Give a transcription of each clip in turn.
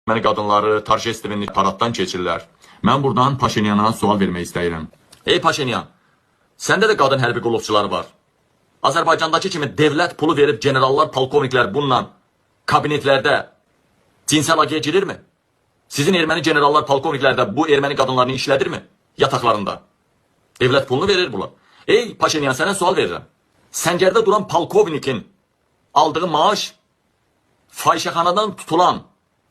erməni qadınları Tarşestevin paraddan keçirlər. Mən buradan Paşinyana sual vermək istəyirəm. Ey Paşinyan, səndə də qadın hərbi qulluqçuları var. Azərbaycandakı kimi devlət pulu verib generallar, polkovniklər bununla kabinetlərdə cinsel agaya girirmi? Sizin erməni generallar, polkovniklər də bu erməni qadınlarını işlədirmi? Yataqlarında. Devlət pulunu verir bunlar. Ey Paşinyan, sənə sual verirəm. Səngərdə duran polkovnikin aldığı maaş fahişəxanadan tutulan,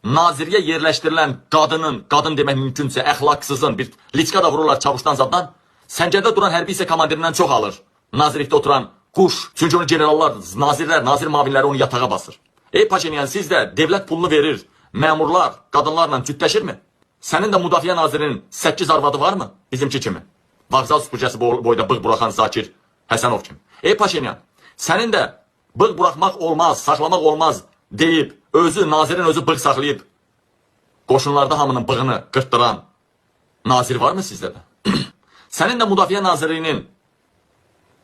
nazirliyə yerləşdirilən qadın demək mümkünsə, əxlaqsızın bir liçka da vururlar çavuşdan zaddan, Səngərdə duran hərbi isə komandirindən çox alır. Nazirlikdə oturan quş, çünki onu generallar, nazirlər, nazir mavinləri onu yatağa basır. Ey Paşinyan, siz də devlət pulunu verir, məmurlar, qadınlarla cütləşirmi? Sənin də müdafiə nazirinin 8 arvadı varmı? Bizimki kimi. Vağzal süpürgəsi boyda bığ buraxan Zakir Həsənov kimi. Ey Paşinyan, sənin də bığ buraxmaq olmaz, saxlamaq olmaz deyib, nazirin özü bığ saxlayıb, qoşunlarda hamının bığını qırtdıran nazir varmı sizdə də? Sənin də müdafiə nazirinin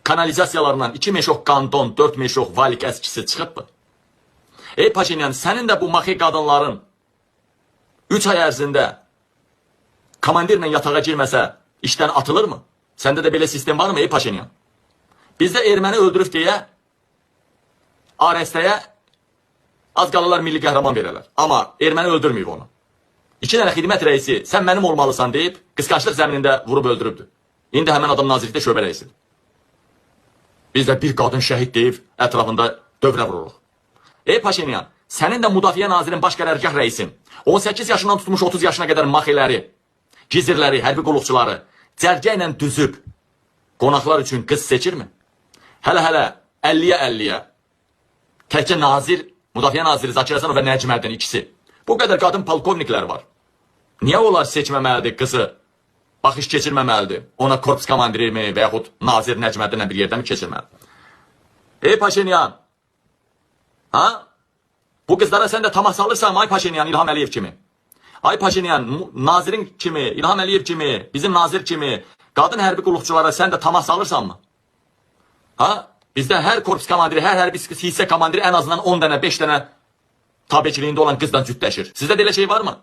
kanalizasiyalarından 2 meşox kanton, 4 meşox valik əskisi çıxıbmı? Ey Paşinyan, sənin də bu maxi qadınların 3 ay ərzində komandirlə yatağa girməsə işdən atılırmı? Səndə də belə sistem varmı ey Paşinyan? Bizdə erməni öldürüb deyə Arəstəyə az qalarlar milli qəhrəman verərlər. Amma erməni öldürməyib onu. 2 dənə xidmət rəisi sən mənim olmalısan deyib qısqanclıq zəminində vurub öldürübdür. İndi həmən adam nazirlikdə şöbə rəisidir. Biz də bir qadın şəhid deyib ətrafında dövrə vururuq. Ey Paşinyan, sənin də müdafiə nazirin baş qərargah rəisin 18 yaşından tutmuş 30 yaşına qədər maxiləri, gizirləri, hərbi qulluqçuları cərgə ilə düzüb qonaqlar üçün qız seçirmi? Hələ 50-50-yə təkcə nazir, müdafiə naziri Zakir Həsənov və Nəcməddin ikisi. Bu qədər qadın polkovniklər var. Niyə onlar seçməməlidir qızı? Baxış keçirməməlidir. Ona korpus komandirimi və yaxud nazir Nəcməddinlə bir yerdə mi keçirməlidir? Ey Paşinyan, ha? Bu qızlara sən də tamah salırsan ay Paşinyan, İlham Əliyev kimi. Ay Paşinyan, nazirin kimi, İlham Əliyev kimi, bizim nazir kimi, qadın hərbi qulluqçulara sən də tamah salırsanmı? Ha? Bizdə hər korpus komandiri, hər hərbi hissə komandiri ən azından 10 dənə, 5 dənə tabiçiliyində olan qızdan cütləşir. Sizdə belə şey var mı?